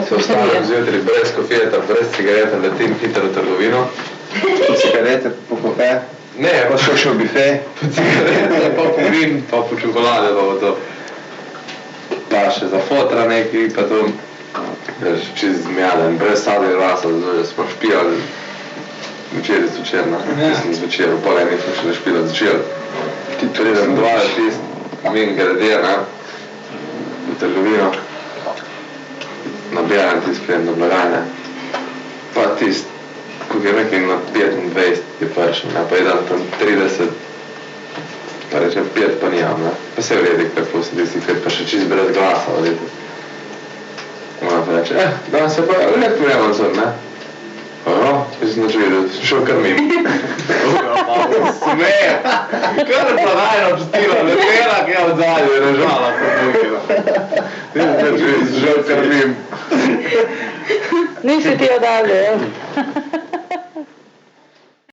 Se ostanem zjutraj brez kofijeta, brez cigareta, letim hitro v trgovino. Cigarete po kofe? Ne, Pa še v bife? po cigarete, pa po vin, pa po čokolade, pa to. Pa še za fotra neki, pa to. Čist zmijaden, brez sadja in rasa, smo špijali včeraj zvečer, mislim zvečer, v pol enih smo šele špijali zvečer. Pridem 2 min grede, v trgovino. Nabijam tist prijem do blagajne. Pa tist, ko je nekaj na 25 je prišel, pa je dan tam 30, pa reče 5 pa nijam, pa se vredi, kako se tisti 5, pa še čist brez glasa, vidite. Ona pa reče, danes se pa lep prijemam zem, Pa no, jaz sem videl, šel kar mimo. Smeje, kar pa najno pustila, letela, ki je od zadnje, režala po tukaj. Jaz sem žel kar mimo. Nisi ti odavljal,